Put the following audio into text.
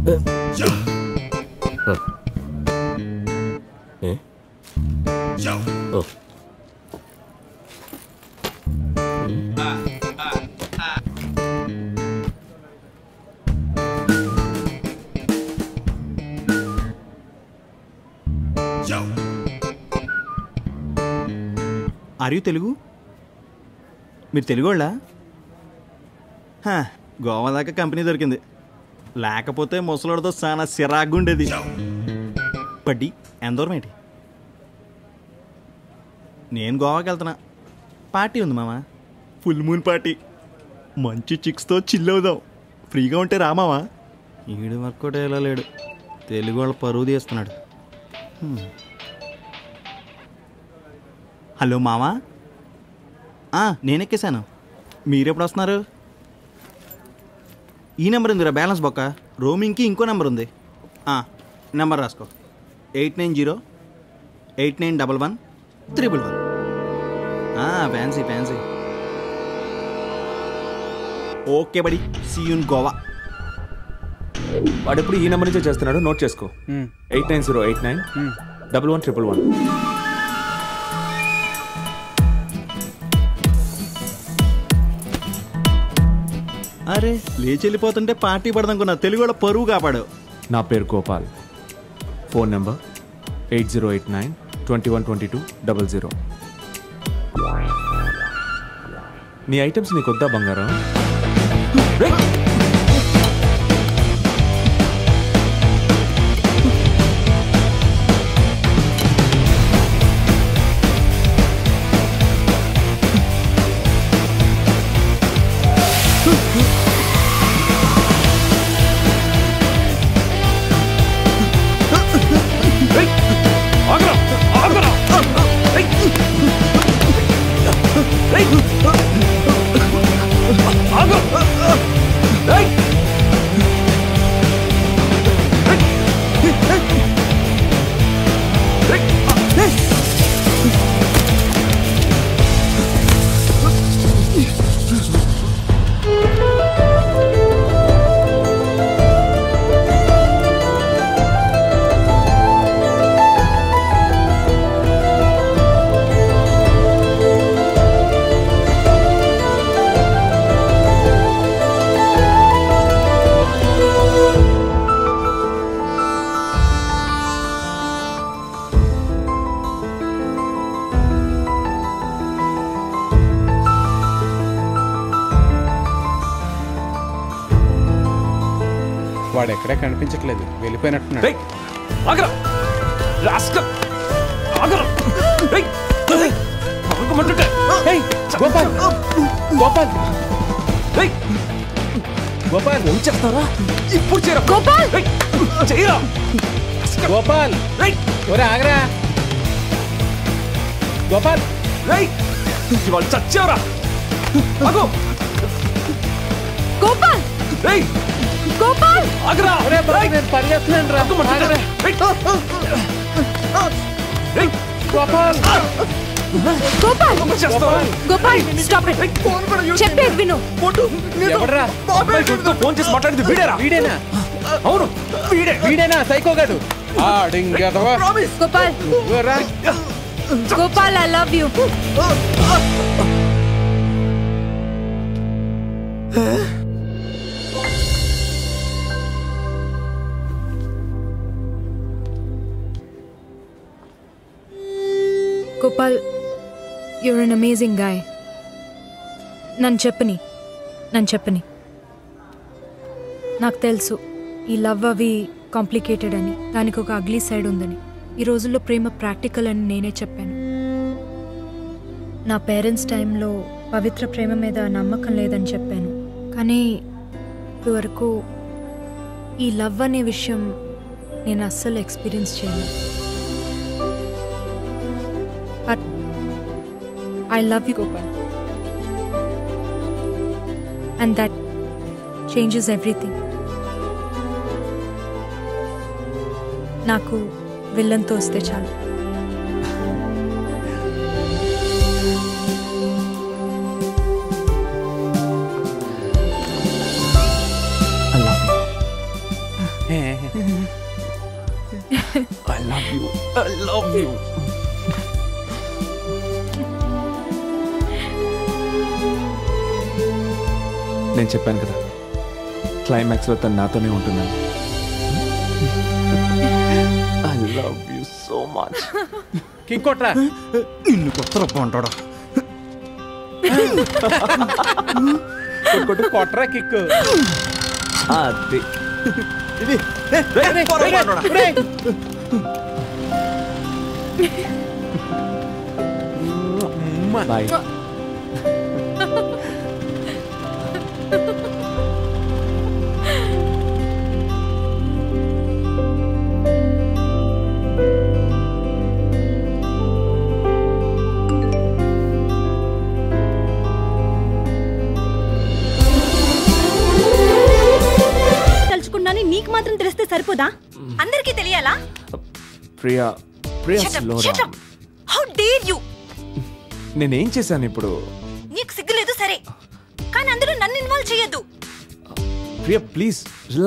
Are you Telugu? మీరు తెలుగు వాళ్ళా? గోవా దాకా కంపెనీ దొరికింది, లేకపోతే ముసలోడితో చాలా సిరాగ్గా ఉండేది. పడ్డి ఎంత దూరం ఏంటి? నేను గోవాకి వెళ్తున్నా, పార్టీ ఉంది మామ, ఫుల్ మూన్ పార్టీ. మంచి చిక్స్తో చిల్ అవుదాం, ఫ్రీగా ఉంటే రామావా? ఈడు వర్కౌట్ అయ్యేలా లేడు, తెలుగు వాళ్ళ పరువు తీస్తున్నాడు. హలో మామా, నేను ఎక్కేశాను, మీరెప్పుడు వస్తున్నారు? ఈ నెంబర్ ఉందిరా బ్యాలెన్స్ బొక్క, రోమింగ్కి ఇంకో నెంబర్ ఉంది. నెంబర్ రాసుకో, 8908911111. Fancy fancy. ఓకే బడి, సీ యూ ఇన్ గోవా. వాడు ఎప్పుడు ఈ నెంబర్ నుంచే చేస్తున్నాడు, నోట్ చేసుకో. 8908911111. అరే లేచి వెళ్ళిపోతుంటే పార్టీ పడదనుకున్నా, తెలుగు కూడా పరువు కాపాడు. నా పేరు గోపాల్, ఫోన్ నెంబర్ 8089212200. నీ ఐటమ్స్ నీకు వద్దా బంగారం? వాడు ఎక్కడే కనిపించట్లేదు, వెళ్ళిపోయినట్టున్నాడు. గోపాల్ గోపాల్ గోపాల్ ఉంచేస్తారా? ఇప్పుడు చేయరా గోపాల్, చేయరా గోపాల్. ఒరే ఆగరా గోపాల్, వాళ్ళు చచ్చావరా? గోపాల్ గోపాల్ ఆగరా, నేను పరిగెత్తున్నాను రా. గోపాల్ గోపాల్ గోపాల్ స్టాప్ ఇట్, చెప్పేది విను. ఎవడ్రా ఫోన్ చేసి మాట్లాడింది? వీడేనా? వీడేనా? అవును వీడేనా సైకోగాడు? Gopal Gopal I love you. Gopal, you're an amazing guy. నన్ను చెప్పని నాకు తెలుసు ఈ లవ్ అవి కాంప్లికేటెడ్ అని, దానికి ఒక అగ్లీ సైడ్ ఉందని. ఈ రోజుల్లో ప్రేమ ప్రాక్టికల్ అని నేనే చెప్పాను. నా పేరెంట్స్ టైంలో పవిత్ర ప్రేమ మీద నమ్మకం లేదని చెప్పాను, కానీ ఇప్పటివరకు ఈ లవ్ అనే విషయం నేను అస్సలు ఎక్స్పీరియన్స్ చేయను. But I love you, Gopal. And that changes everything. నాకు విల్లన్తో వస్తే చాలు. I love you, I love you. నేను చెప్పాను కదా, క్లైమాక్స్లో తను నాతోనే ఉంటున్నాను. I love you so much. Kick కొట్రా. నిన్ను కొత్త అంటాడా? కొట్టు కొట్రా కిక్. అది ఇది బాయ్. నీకు మాత్రం తెలిస్తే సరిపోదా? అందరికీ తెలియాలా? Priya, Priya slow down. How dare you! నేనేం చేశాను ఇప్పుడు? నీకు సిగ్గులేదు సరే, కానీ అందులో నన్ను ఇన్వాల్వ్ చేయొద్దు. ప్రియా ప్లీజ్